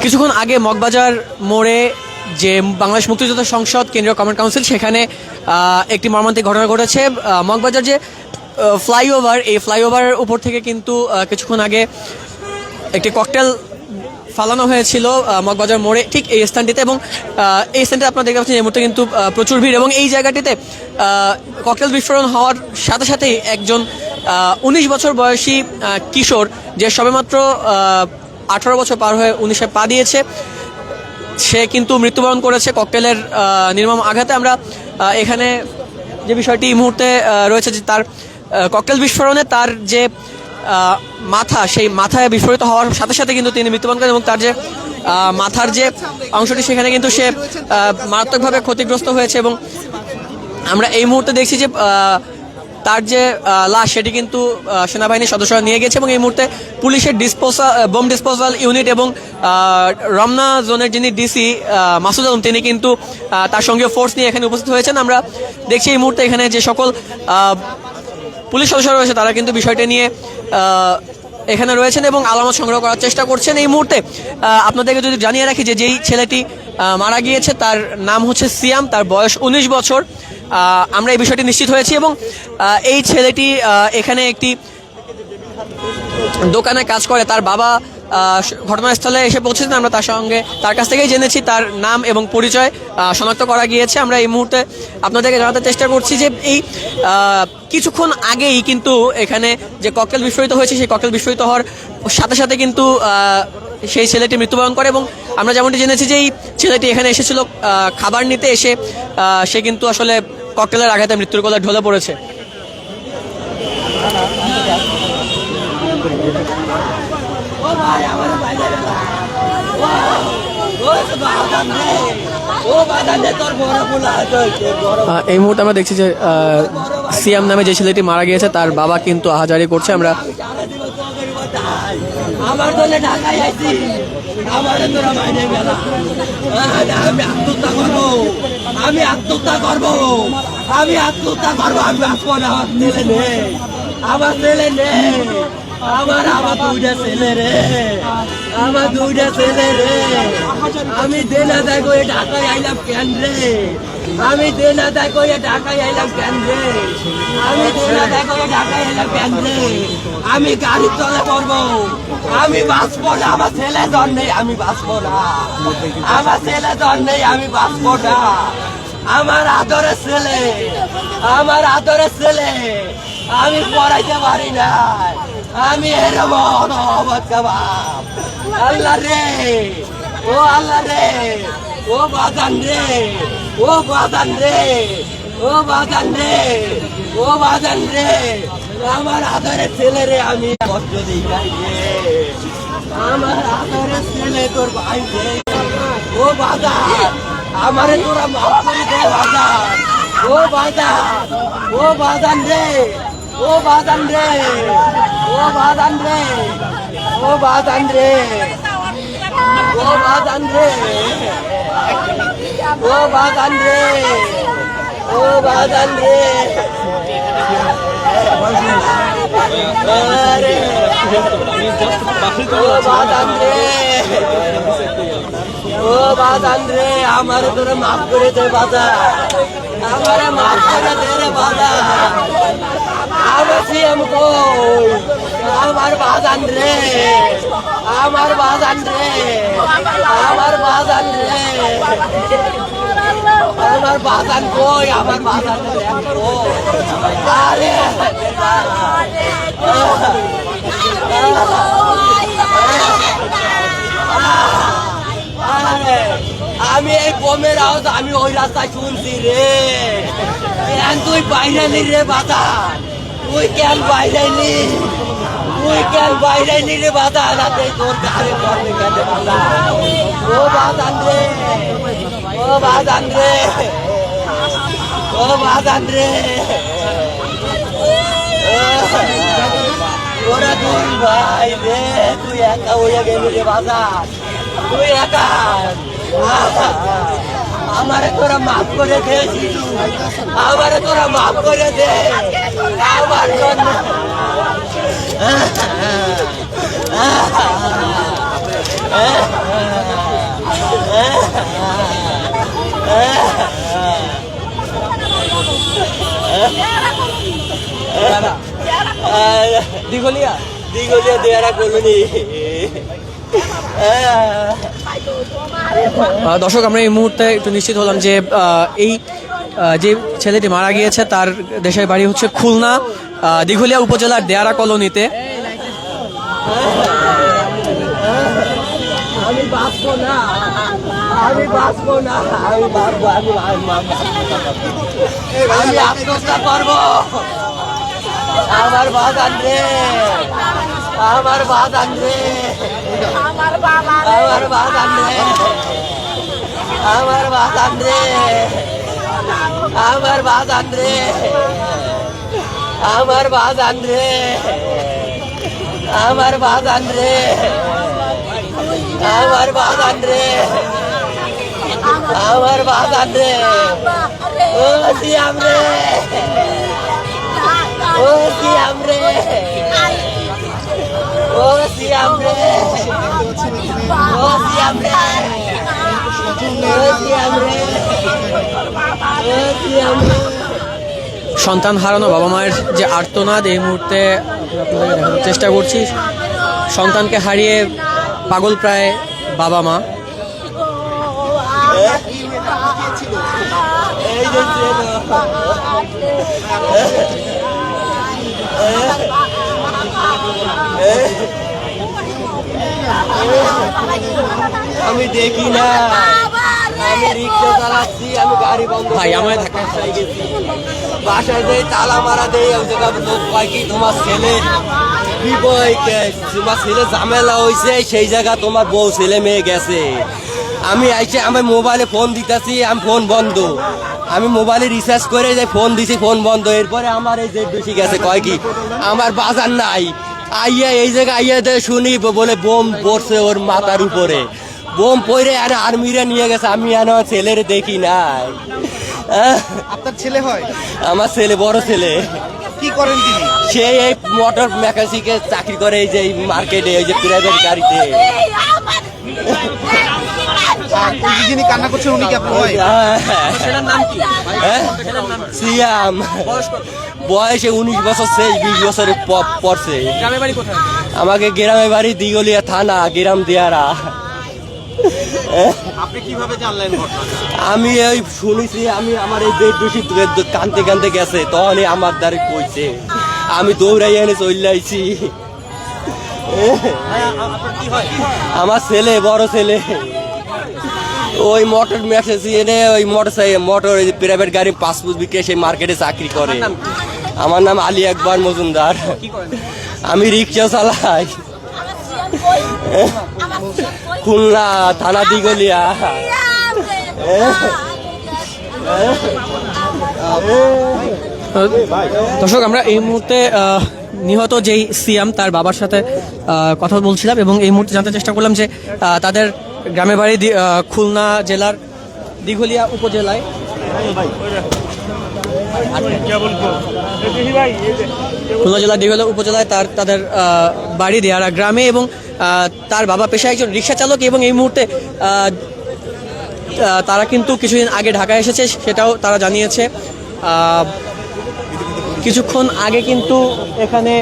কিছুক্ষণ আগে মগবাজার মোড়ে যে বাংলাদেশ মুক্তিযোদ্ধা সংসদ কেন্দ্রীয় কমান্ড কাউন্সিল, সেখানে একটি মর্মান্তিক ঘটনা ঘটেছে। মগবাজার যে ফ্লাইওভার, এই ফ্লাইওভারের উপর থেকে কিন্তু কিছুক্ষণ আগে একটি ককটেল ফালানো হয়েছিল মগবাজার মোড়ে, ঠিক এই স্থানটিতে। এবং এই স্থানটিতে আপনারা দেখতে পাচ্ছেন এই মুহূর্তে কিন্তু প্রচুর ভিড়, এবং এই জায়গাটিতে ককটেল বিস্ফোরণ হওয়ার সাথে সাথেই একজন 19 বছর বয়সী কিশোর, যে সবেমাত্র 18 বছর পার হয়ে 19-এ পা দিয়েছে, সে কিন্তু মৃত্যুবরণ করেছে ককটেলের নির্মম আঘাতে। আমরা এখানে যে বিষয়টি এই মুহূর্তে রয়েছে, যে তার ককটেল বিস্ফোরণে তার যে মাথা, সেই মাথায় বিস্ফোরিত হওয়ার সাথে সাথে কিন্তু তিনি মৃত্যুবরণ করেন, এবং তার যে মাথার যে অংশটি সেখানে কিন্তু সে মারাত্মকভাবে ক্ষতিগ্রস্ত হয়েছে। এবং আমরা এই মুহূর্তে দেখছি যে তার যে লাশ, সেটি কিন্তু সেনাবাহিনীর সদস্যরা নিয়ে গেছে, এবং এই মুহূর্তে পুলিশের বোম ডিসপোজাল ইউনিট এবং রমনা জোনের যিনি ডিসি মাসুদ আলম, তিনি কিন্তু তার সঙ্গে ফোর্স নিয়ে এখানে উপস্থিত হয়েছেন। আমরা দেখছি এই মুহূর্তে এখানে যে সকল পুলিশ সদস্য রয়েছে, তারা কিন্তু বিষয়টি নিয়ে এখানে রয়েছেন এবং আলামত সংগ্রহ করার চেষ্টা করছেন। এই মুহূর্তে আপনাদেরকে যদি জানিয়ে রাখি যে যেই ছেলেটি মারা গিয়েছে তার নাম হচ্ছে সিয়াম, তার বয়স 19 বছর। আমরা এই বিষয়টি নিশ্চিত হয়েছি, এবং এই ছেলেটি এখানে একটি দোকানে কাজ করে। তার বাবা ঘটনাস্থলে এসে পৌঁছেছেন, আমরা তার কাছ থেকেই জেনেছি তার নাম এবং পরিচয় শনাক্ত করা গিয়েছে। আমরা এই মুহূর্তে আপনাদেরকে জানাতে চেষ্টা করছি যে এই কিছুক্ষণ আগেই কিন্তু এখানে যে ককটেল বিস্ফোরিত হয়েছে, সেই ককটেল বিস্ফোরিত হওয়ার সাথে সাথে কিন্তু সেই ছেলেটি মৃত্যুবরণ করে। এবং আমরা যেমনটি জেনেছি যে এই ছেলেটি এখানে এসেছিল খাবার নিতে, এসে সে কিন্তু আসলে ককটেলের আঘাতে মৃত্যুর কোলে ঢলে পড়েছে। এই মুহূর্তে আমরা দেখছি যে সিয়াম নামে যে ছেলেটি মারা গিয়েছে, তার বাবা কিন্তু আহাজারি করছে। আমরা আমার দলে ঢাকায় আইছি, আমারে তোরা মাইনে গেলা, আমি আত্মহত্যা করবো, আমি আত্মহত্যা করবো, আমি আত্মহত্যা করবো, আমি আসবো না। আমার ছেলে নেই, আমার ছেলে নেই, আমার দুইটা ছেলে রে, আমার দুইটা ছেলে রে। আমি দেনা দেয় করে ঢাকায় আইলাম কেন রে, আমি দেনা দেয় করে ঢাকায় আইলাম কেন রে, আমি দেনা দেয় করে ঢাকায় আইলাম কেন রে। আমি গাড়ির তলে পড়বো, আমি বাঁচবো না, আমার ছেলে জন নেই, আমি বাঁচবো না, আমার ছেলে জন নেই, আমি বাঁচবো না। আমার আদরের ছেলে, আমার আদরের ছেলে, আমি পড়াইতে পারি না, আমি এরকম অবস্থা বাপ। আল্লাহ রে, ও আল্লাহ রে, ও বাজান রে, ও বাজান রে, ও বাজান রে, ও বাজান রে, আমার আদরের ছেলে রে, আমি কষ্ট দিই রে, আমার আদরের ছেলে তোর ভাই রে, ও বাজান, আমারে তোরা মাফ করে দে বাজান, ও বাজান, ও বাজান রে, ও বাজান রে, ও বাজান রে, ও বাজান রে, ও বাজান রে, ও বাজান রে, ও বাজান রে, ও বাজান রে, ও বাজান রে, আমার তোরে মাফ করে দে বাজান, আমারে মাফ করে দে রে বাজান, আমার সিএম কই, আমার বাজান রে, আমার বাজান রে, আমার বাজান রে, আমার বাজান কই, আমার বাজান রে, আরে আমি এই বোমের আওয়াজ আমি ওই রাস্তায় শুনছি রে, তুই বাইরে রে বাজান, তুই কেন বাইরাইলি, তুই কেন বাইরাইলি রে বাজান, রাতে তোর গাড়ি করবে কেন বাজান, ও বাজান রে, ও বাজান রে, ও বাজান রে, ওরা তুই ভাই রে, তুই একা হইয়া গেলি রে বাজান, তুই একা, আমারে তোরা মাফ করে দে, আমারে তোরা মাফ করে দে, আমার জন্য দিঘলিয়া দিঘলিয়া দেয়ারা কলোনি। দর্শক আমরা এই মুহূর্তে একটু নিশ্চিত হলাম যে এই যে ছেলেটি মারা গিয়েছে তার দেশের বাড়ি হচ্ছে খুলনা দিঘলিয়া উপজেলার দেয়ারা কলোনিতে। আমি বাঁচবো না, আমি বাঁচবো না, আমি বাঁচবো, আমি আত্মহত্যা করবো। আমার বাগান রে, আমার বাগান রে, আমার বাগান রে, আমার বাগান রে, আমার বাগান রে, আমার বাগান রে, আমার বাগান রে, আমার বাগান রে, আমার বাগান রে, ও সিয়াম রে, ও সিয়াম রে, ও সিয়াম রে, ও সিয়াম রে, ও সিয়াম রে, ও সিয়াম রে। সন্তান হারানো বাবা মায়ের যে আর্তনাদ এই মুহূর্তে আপনাদের দেখানোর চেষ্টা করছি। সন্তানকে হারিয়ে পাগল প্রায় বাবা মা। এই যে ছিল, আমি দেখি না, আমি রিক্সা চালাচ্ছি, আমি গাড়ি বন্ধ ভাই, আমার বাসায় গেছি, বাসায় দেই তালা মারা দেই, ওই জায়গা লোক কয় কি তোমার ছেলে তোমার ছেলে ঝামেলা হয়েছে, সেই জায়গা তোমার বউ ছেলে মেয়ে গেছে। আমি আইসে আমি মোবাইলে ফোন দিতেছি, আমি ফোন বন্ধ, আমি মোবাইলে রিচার্জ করে যে ফোন দিছি, ফোন বন্ধ। এরপরে আমার এই যে বেশি গেছে, কয় কি আমার বাজার নাই, আইয়া এই জায়গায় আইয়া শুনি বলে বোম পড়ছে ওর মাথার উপরে, বোম পড়ে আর আর্মিরা নিয়ে গেছে। আমি আর আমার ছেলের দেখি নাই। আপনার ছেলে হয়? আমার ছেলে, বড় ছেলে। কি করেন তিনি? সে এই মোটর মেকানিকে চাকরি করে, এই যে মার্কেটে, ওই যে প্রাইভেট গাড়িতে। আর এই যে যিনি কান্না করছেন উনি কি আপনার হয়? ছেলের নাম কি? হ্যাঁ? সিয়াম, বয়সে 19 বছর, শেষ 20 বছরে পড়ছে। গ্রামের বাড়ি কোথায়? আমাকে গ্রামে বাড়ি দিঘলিয়া থানা, গ্রাম দিয়ারা। আপনি কিভাবে জানলেন ঘটনাটা? আমি ওই শুনেছি, আমি আমার এই বেড দোষী কানতে কানতে গেছে, তখনই আমার দ্বারে কইছে, আমি দৌড়াই এনে চলে আইছি। আমার ছেলে, বড় ছেলে, ওই মোটর মেসেজি এনে ওই মোটর প্রাইভেট গাড়ি পাসপোর্ট বিক্রি, সেই মার্কেটে চাকরি করে। আমার নাম আলী আকবর মজুমদার, আমি রিক্সা চালাই, খুলনা থানা দিঘলিয়া। দর্শক আমরা এই মুহূর্তে নিহত যেই সিয়াম তার বাবার সাথে কথা বলছিলাম এবং এই মুহূর্তে জানতে চেষ্টা করলাম যে তাদের গ্রামের বাড়ি খুলনা জেলার দিঘলিয়া উপজেলায়। খুলনা জেলার দিঘলিয়া উপজেলায় তাদের বাড়ি দেয়ারা গ্রামে এবং তার বাবা পেশায় একজন রিক্সা চালক এবং এই মুহূর্তে তারা কিন্তু কিছুদিন আগে ঢাকায় এসেছে, সেটাও তারা জানিয়েছে। কিছুক্ষণ আগে কিন্তু এখানে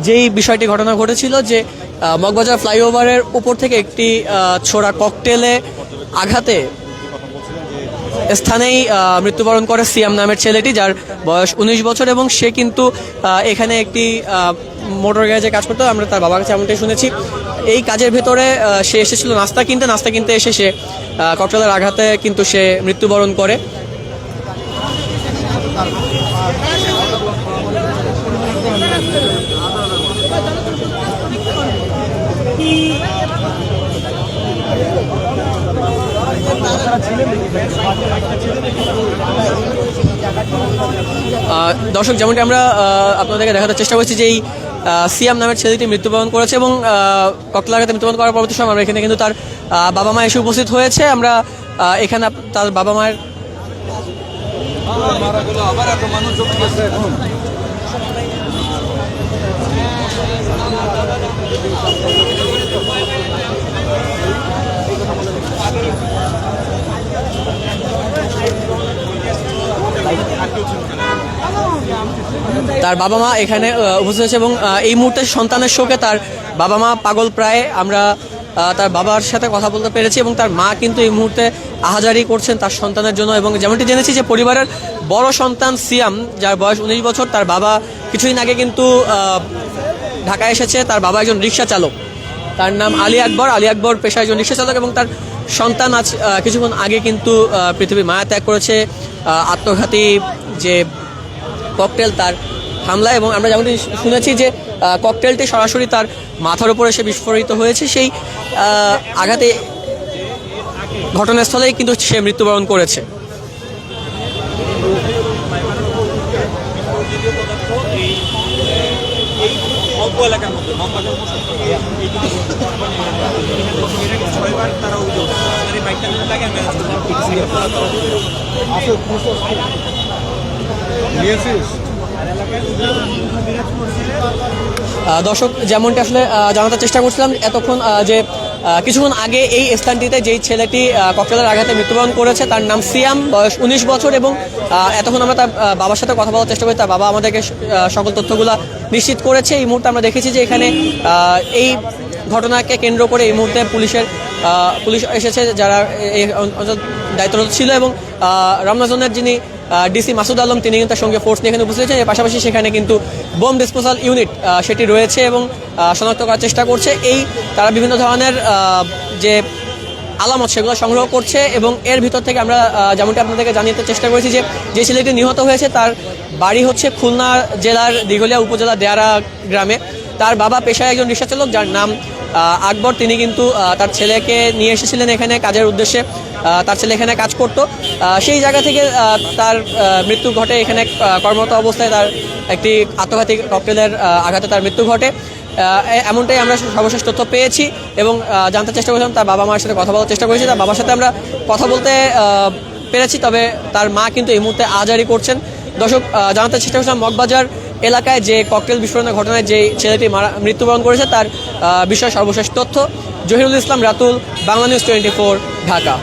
যেই বিষয়টি ঘটনা ঘটেছিল যে মগবাজার ফ্লাইওভারের উপর থেকে একটি ছোড়া ককটেলে আঘাতে স্থানেই মৃত্যুবরণ করে সিয়াম নামের ছেলেটি, যার বয়স 19 বছর এবং সে কিন্তু এখানে একটি মোটর গ্যারেজে কাজ করতো। আমরা তার বাবার কাছে এমনটাই শুনেছি। এই কাজের ভেতরে সে এসেছিল নাস্তা কিনতে এসে সে ককটেলের আঘাতে কিন্তু সে মৃত্যুবরণ করে। দর্শক যেমনটি আমরা আপনাদেরকে দেখাতে চেষ্টা করছি যে এই সিয়াম নামের ছেলেটি মৃত্যুবরণ করেছে এবং ককটেলাঘাতে মৃত্যুবরণ করার পরবর্তী সময় আমরা এখানে কিন্তু তার বাবা মা এসে উপস্থিত হয়েছে। আমরা এখানে তার বাবা মায়ের তার বাবা মা এখানে উপস্থিত আছে এবং এই মুহূর্তে সন্তানের শোকে তার বাবা মা পাগল প্রায়। আমরা তার বাবার সাথে কথা বলতে পেরেছি এবং তার মা কিন্তু এই মুহূর্তে আহাজারি করছেন তার সন্তানের জন্য। এবং যেমনটি জেনেছি যে পরিবারের বড় সন্তান সিয়াম, যার বয়স 19 বছর, তার বাবা কিছুদিন আগে কিন্তু ঢাকায় এসেছে। তার বাবা একজন রিক্সা চালক, তার নাম আলী আকবর। আলী আকবর পেশায় একজন রিক্সা চালক এবং তার সন্তান আজ কিছুক্ষণ আগে কিন্তু পৃথিবী মায়া ত্যাগ করেছে আত্মঘাতী যে ককটেল তার হামলায়। এবং আমরা যেমনটি শুনেছি যে ককটেলটি সরাসরি তার মাথার উপর এসে বিস্ফোরিত হয়েছে। সেই আঘাতে ঘটনাস্থলেই কিন্তু সে মৃত্যুবরণ করেছে। দর্শক, যেমনটি আসলে জানাতে চেষ্টা করছিলাম এতক্ষণ যে কিছুক্ষণ আগে এই স্থানটিতে যেই ছেলেটি ককটেলের আঘাতে মৃত্যুবরণ করেছে তার নাম সিয়াম, বয়স 19 বছর। এবং এতক্ষণ আমরা তার বাবার সাথে কথা বলার চেষ্টা করি, তার বাবা আমাদেরকে সকল তথ্যগুলো নিশ্চিত করেছে। এই মুহূর্তে আমরা দেখেছি যে এখানে এই ঘটনাকে কেন্দ্র করে এই মুহূর্তে পুলিশ এসেছে, যারা এই অঞ্চল দায়িত্বরত ছিল। এবং রমনাজনের যিনি ডিসি মাসুদ আলম, তিনি কিন্তু তার সঙ্গে ফোর্স নিয়ে এখানে উপস্থিত হয়েছেন। এর পাশাপাশি সেখানে কিন্তু বোম ডিসপোজাল ইউনিট সেটি রয়েছে এবং শনাক্ত করার চেষ্টা করছে। তারা বিভিন্ন ধরনের যে আলামত সেগুলো সংগ্রহ করছে। এবং এর ভিতর থেকে আমরা যেমনটি আপনাদেরকে জানিয়ে চেষ্টা করেছি যে ছেলেটি নিহত হয়েছে তার বাড়ি হচ্ছে খুলনা জেলার দিঘলিয়া উপজেলা দেয়ারা গ্রামে। তার বাবা পেশায় একজন রিক্সা চালক, যার নাম আকবর। তিনি কিন্তু তার ছেলেকে নিয়ে এসেছিলেন এখানে কাজের উদ্দেশ্যে। তার ছেলে এখানে কাজ করত, সেই জায়গা থেকে তার মৃত্যু ঘটে। এখানে কর্মরত অবস্থায় তার একটি আত্মঘাতী ককটেলের আঘাতে তার মৃত্যু ঘটে, এমনটাই আমরা সর্বশেষ তথ্য পেয়েছি। এবং জানতে চেষ্টা করেছিলাম, তার বাবা মার সাথে কথা বলার চেষ্টা করেছি। তার বাবার সাথে আমরা কথা বলতে পেরেছি, তবে তার মা কিন্তু এই মুহূর্তে আহাজারি করছেন। দর্শক, জানাতে চেষ্টা করেছিলাম মগবাজার এলাকায় যে ককটেল বিস্ফোরণের ঘটনায় যে ছেলেটি মৃত্যুবরণ করেছে তার বিষয়ে সর্বশেষ তথ্য। জহিরুল ইসলাম, রাতুল, বাংলা নিউজ 24, ঢাকা।